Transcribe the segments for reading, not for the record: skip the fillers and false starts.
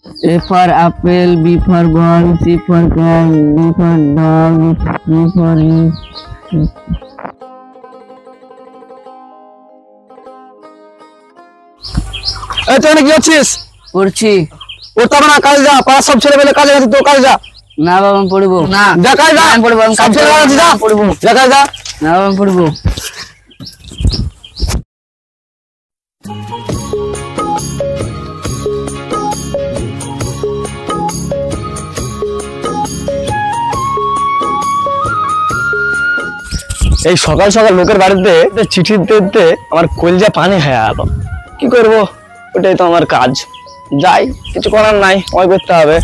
A for apple, B for ball, C for cat, D for dog, E for এই তুই কি আছিস? পড়ছি। পড়তে হবে না, কাজে যা। পাড়ার সব ছেলে পেলে কাজে গেছে, তো কাজে যা। না বাবা আমি পড়বো না। যা কাজে যা। আমি পড়বো, আমি সব ছেলে কাজে যা। পড়বো। যা কাজে যা। না বাবা আমি পড়বো। এই সকাল সকাল লোকের বাড়িতে চিঠি দিতে আমার কলজা পানি হয়ে গেল। কি করব, ওটাই তো আমার কাজ। যাই, কিছু করার নাই, ওই করতে হবে।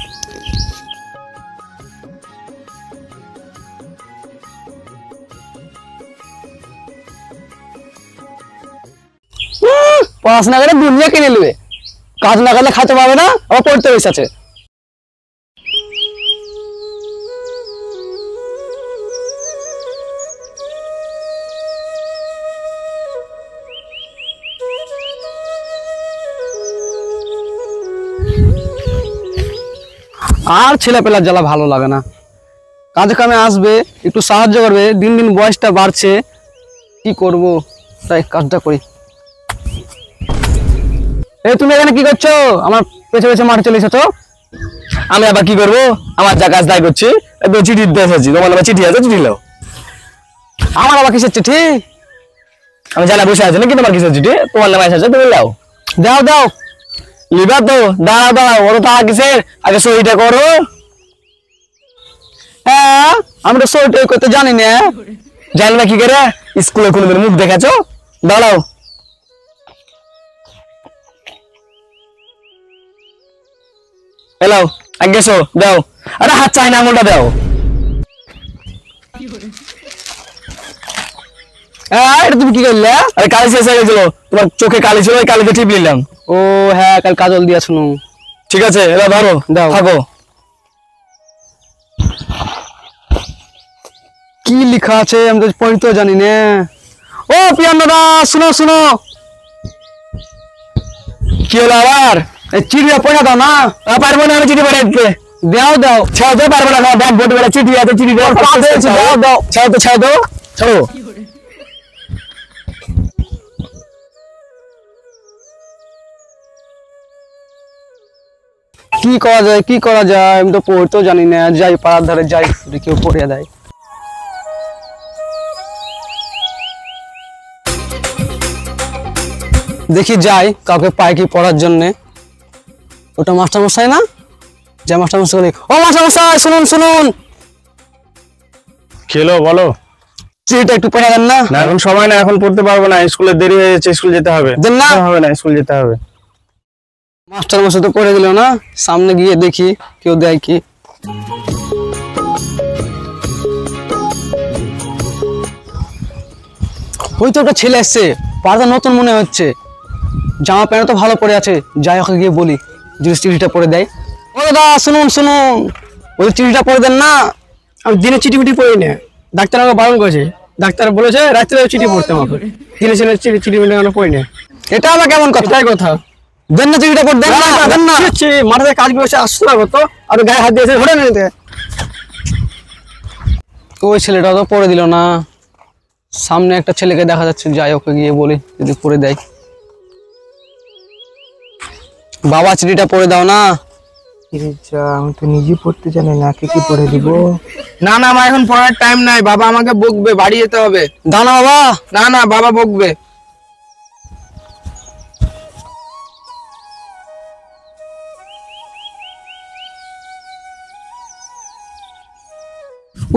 পড়াশোনা করে দুনিয়া কিনে নেবে, কাজ না করলে খাতে পাবে না, আবার পড়তে বসে আছে। আর ছেলে পেলার জ্বালা ভালো লাগে না। কাজে কামে আসবে, একটু সাহায্য করবে, দিন দিন বয়সটা বাড়ছে, কি করব, তাই কাজটা করি। এই তুমি এখানে কি করছো? আমার পেছে পেছে মাঠে চলে এসেছো। আমি আবার কি করবো, আমার যা কাজ তাই করছি। চিঠি দিতে এসেছি, তোমার নামে চিঠি আছে, চিঠি নাও। আমার আবার কিসের চিঠি? আমি জানা বসে আছি নাকি তোমার কিসের চিঠি? তোমার নামে এসেছে, তুমি দাও। দাও দাও, লিবার তো, দাঁড়াও দাঁড়াও, ওর টাকা কিসের? আগে সইটা করো। হ্যাঁ, আমি তো সইটা করতে জানি না। জানি না কি করে? স্কুলে কোনোদিন মুখ দেখাছো? দাঁড়াও। হ্যালো, আগে এসো, দাও। আরে হাত চাই না, আঙুলটা দাও। এটা তুমি কি করলে? আরে কালি শেষ হয়ে গেছিল, তোমার চোখে কালি ছিল, ওই কালিতে টিপ নিলাম। ও হ্যাঁ, কাল কাজল দিয়া শুনো। ঠিক আছে, এবার ধরো, দাও, থাকো। কি লেখা আছে আমি তো পড়তেও জানি না। ও পিয়ান দাদা, শুনো শুনো। কি হলো আবার? এই চিঠিটা পয়সা দাও না। পারবো না আমি চিঠি পাঠাইতে। দাও দাও। ছাড়ো তো, পারবো না। ব্যাগ ভর্তি করে চিঠি আছে, চিঠি দাও। দাও দাও, ছাড়ো তো, ছাড়ো তো, ছাড়ো। কি করা যায়, কি করা যায়, আমি তো পড়তেও জানি না। যাই পাড়ার ধারে যাই, কেউ পড়িয়ে দেয়। দেখি যাই, কাউকে পাই কি পড়ার জন্য। ওটা মাস্টার মশাই না? যা মাস্টার মশাই। ও মাস্টার মশাই, শুনুন শুনুন। খেলো বলো। চিঠিটা একটু পড়ে দেন না? না এখন সময় না, এখন পড়তে পারবো না, স্কুলে দেরি হয়ে যাচ্ছে, স্কুল যেতে হবে। দেন না? হবে না, স্কুল যেতে হবে। মাস্টার মশাই তো পড়ে দিল না, সামনে গিয়ে দেখি কেউ দেয় কি। ওই তো একটা ছেলে এসছে, পাড়াটা নতুন মনে হচ্ছে, জামা প্যান্ট তো ভালো পরে আছে। যাই, ওকে গিয়ে বলি যদি চিঠিটা পড়ে দেয়। ও দাদা শুনুন শুনুন, ওই চিঠিটা পড়ে দেন না। আমি দিনে চিঠি মিটি পড়ি না, ডাক্তার আমাকে বারণ করেছে। ডাক্তার বলেছে রাত্রে চিঠি পড়তে আমাকে, দিনে চিঠি চিঠি মিটি আমরা পড়ি না। এটা আবার কেমন কথা? এটাই কথা। দেন না চিঠিটা পড়ে দেন না, দেন না। মাঠে কাজ করেছে, আসতে পারবো তো, আর গায়ে হাত দিয়েছে ধরে নিতে। ওই ছেলেটা তো পড়ে দিল না। সামনে একটা ছেলেকে দেখা যাচ্ছে, যাই ওকে গিয়ে বলি যদি পড়ে দেয়। বাবা চিঠিটা পড়ে দাও না। আমি তো নিজে পড়তে জানি না, কে কি পড়ে দিব? না না আমার এখন পড়ার টাইম নাই, বাবা আমাকে বকবে, বাড়ি যেতে হবে। দাও না বাবা। না না বাবা বকবে।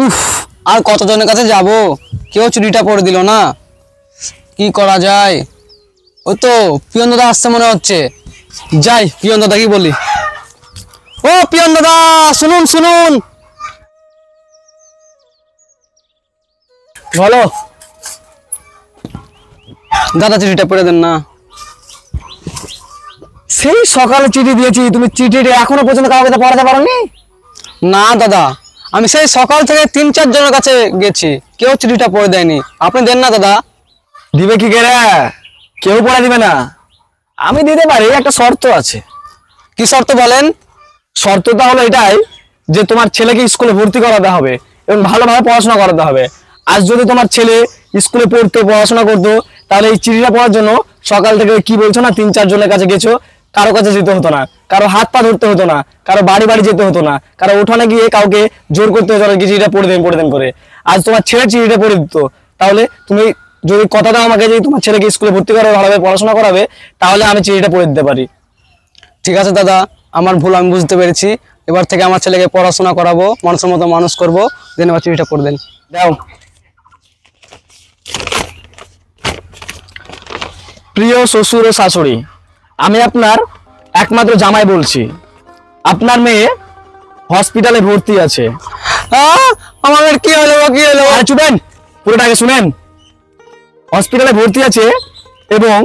উফ, আর কতজনের কাছে যাব, কেউ চিঠিটা পড়ে দিল না। কি করা যায়? ওই তো পিয়ন দাদা আসছে মনে হচ্ছে, যাই পিয়ন দাদা কি বলি। ও পিয়ন দাদা, শুনুন শুনুন। বলো। দাদা চিঠিটা পড়ে দেন না। সেই সকালে চিঠি দিয়েছি, তুমি চিঠিটা এখনো পর্যন্ত কাউকে পড়াতে পারোনি? না দাদা, আমি সেই সকাল থেকে 3-4 জনের কাছে গেছি, কেউ চিঠিটা পড়ে দেয়নি। আপনি দেন না দাদা। দিবে কি করে? কেউ পড়া দিবে না। আমি দিতে পারি, একটা শর্ত আছে। কি শর্ত বলেন? শর্তটা হলো এটাই যে তোমার ছেলেকে স্কুলে ভর্তি করাতে হবে এবং ভালোভাবে পড়াশোনা করাতে হবে। আজ যদি তোমার ছেলে স্কুলে পড়তো, পড়াশোনা করতো, তাহলে এই চিঠিটা পড়ার জন্য সকাল থেকে কি বলছো না 3-4 জনের কাছে গেছো, কারো কাছে যেতে হতো না, কারো হাত পা ধরতে হতো না, কারো বাড়ি বাড়ি যেতে হতো না, কারো উঠানে গিয়ে কাউকে জোর করতে হতো না কি চিঠিটা পড়ে দেন করে। আজ তোমার ছেলে চিঠিটা পড়ে দিত, তাহলে তুমি যদি কথা দাও আমাকে যে তোমার ছেলেকে স্কুলে ভর্তি করাবে, ভালোভাবে পড়াশোনা করাবে, তাহলে আমি চিঠিটা পড়ে দিতে পারি। ঠিক আছে দাদা, আমার ভুল আমি বুঝতে পেরেছি। এবার থেকে আমার ছেলেকে পড়াশোনা করাবো, মানুষের মতো মানুষ করবো। দেন এবার চিঠিটা করে দেন। দাও। প্রিয় শ্বশুর ও শাশুড়ি, আমি আপনার একমাত্র জামাই বলছি। আপনার মেয়ে হসপিটালে ভর্তি আছে। আমার মেয়ের কি হলো, কি হলো? আরে চুপেন, পুরোটা আগে শুনেন। হসপিটালে ভর্তি আছে এবং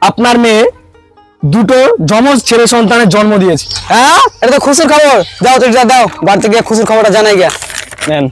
আপনার মেয়ে 2টো যমজ ছেলে সন্তানের জন্ম দিয়েছে। হ্যাঁ, এটা তো খুশির খবর। যাও চিঠিটা দাও, বাড়িতে গিয়ে খুশির খবরটা জানাই গিয়া। নেন।